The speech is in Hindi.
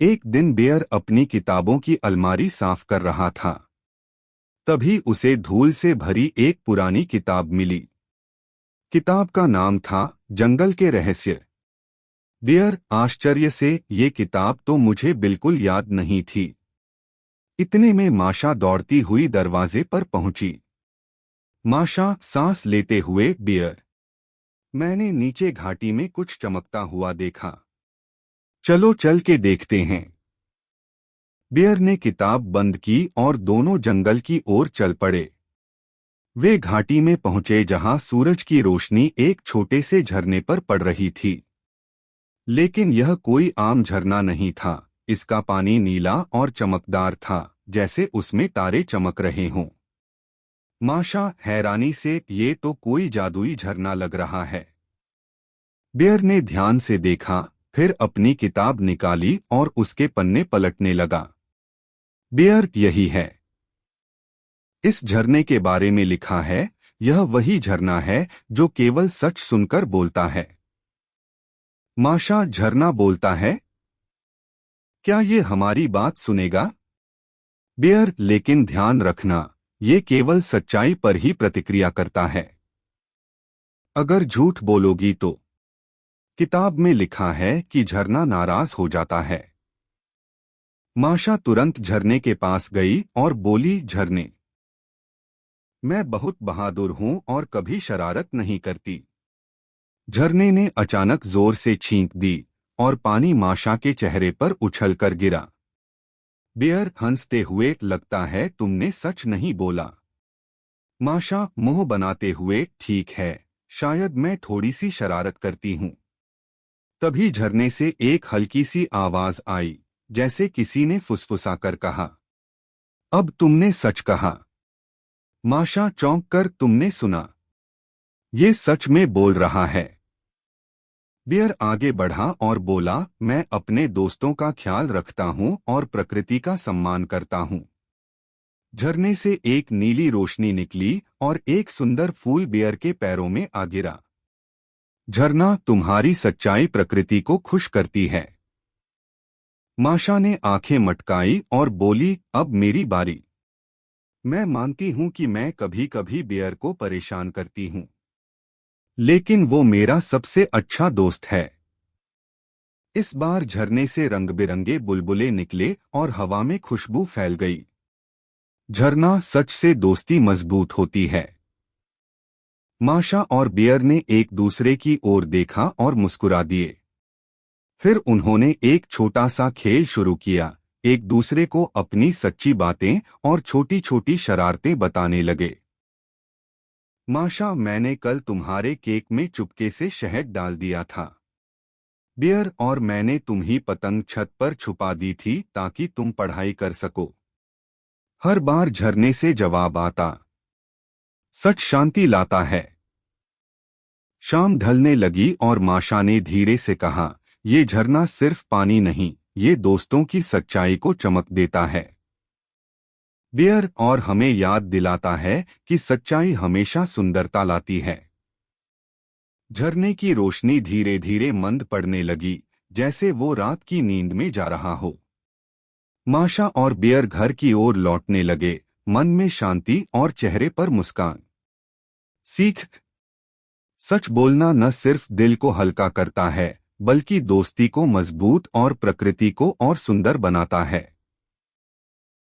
एक दिन बियर अपनी किताबों की अलमारी साफ कर रहा था। तभी उसे धूल से भरी एक पुरानी किताब मिली। किताब का नाम था जंगल के रहस्य। बियर आश्चर्य से, ये किताब तो मुझे बिल्कुल याद नहीं थी। इतने में माशा दौड़ती हुई दरवाजे पर पहुंची। माशा सांस लेते हुए, बियर, मैंने नीचे घाटी में कुछ चमकता हुआ देखा। चलो चल के देखते हैं। बियर ने किताब बंद की और दोनों जंगल की ओर चल पड़े। वे घाटी में पहुंचे जहां सूरज की रोशनी एक छोटे से झरने पर पड़ रही थी। लेकिन यह कोई आम झरना नहीं था। इसका पानी नीला और चमकदार था, जैसे उसमें तारे चमक रहे हों। माशा हैरानी से, ये तो कोई जादुई झरना लग रहा है। बियर ने ध्यान से देखा, फिर अपनी किताब निकाली और उसके पन्ने पलटने लगा। बियर, यही है। इस झरने के बारे में लिखा है। यह वही झरना है जो केवल सच सुनकर बोलता है। माशा, झरना बोलता है? क्या ये हमारी बात सुनेगा? बियर, लेकिन ध्यान रखना, ये केवल सच्चाई पर ही प्रतिक्रिया करता है। अगर झूठ बोलोगी तो। किताब में लिखा है कि झरना नाराज हो जाता है। माशा तुरंत झरने के पास गई और बोली, झरने, मैं बहुत बहादुर हूं और कभी शरारत नहीं करती। झरने ने अचानक जोर से छींक दी और पानी माशा के चेहरे पर उछलकर गिरा। बियर हंसते हुए, लगता है तुमने सच नहीं बोला। माशा मुंह बनाते हुए, ठीक है, शायद मैं थोड़ी सी शरारत करती हूं। तभी झरने से एक हल्की सी आवाज आई, जैसे किसी ने फुसफुसाकर कहा, अब तुमने सच कहा। माशा चौंक कर, तुमने सुना? ये सच में बोल रहा है। बियर आगे बढ़ा और बोला, मैं अपने दोस्तों का ख्याल रखता हूं और प्रकृति का सम्मान करता हूं। झरने से एक नीली रोशनी निकली और एक सुंदर फूल बियर के पैरों में आ गिरा। झरना, तुम्हारी सच्चाई प्रकृति को खुश करती है। माशा ने आंखें मटकाई और बोली, अब मेरी बारी। मैं मानती हूं कि मैं कभी कभी बियर को परेशान करती हूं, लेकिन वो मेरा सबसे अच्छा दोस्त है। इस बार झरने से रंग बिरंगे बुलबुले निकले और हवा में खुशबू फैल गई। झरना, सच से दोस्ती मजबूत होती है। माशा और बियर ने एक दूसरे की ओर देखा और मुस्कुरा दिए। फिर उन्होंने एक छोटा सा खेल शुरू किया। एक दूसरे को अपनी सच्ची बातें और छोटी छोटी शरारतें बताने लगे। माशा, मैंने कल तुम्हारे केक में चुपके से शहद डाल दिया था। बियर, और मैंने तुम्ही पतंग छत पर छुपा दी थी ताकि तुम पढ़ाई कर सको। हर बार झरने से जवाब आता, सच शांति लाता है। शाम ढलने लगी और माशा ने धीरे से कहा, ये झरना सिर्फ पानी नहीं, ये दोस्तों की सच्चाई को चमक देता है। बियर, और हमें याद दिलाता है कि सच्चाई हमेशा सुंदरता लाती है। झरने की रोशनी धीरे धीरे मंद पड़ने लगी, जैसे वो रात की नींद में जा रहा हो। माशा और बियर घर की ओर लौटने लगे, मन में शांति और चेहरे पर मुस्कान। सीख, सच बोलना न सिर्फ दिल को हल्का करता है, बल्कि दोस्ती को मजबूत और प्रकृति को और सुंदर बनाता है।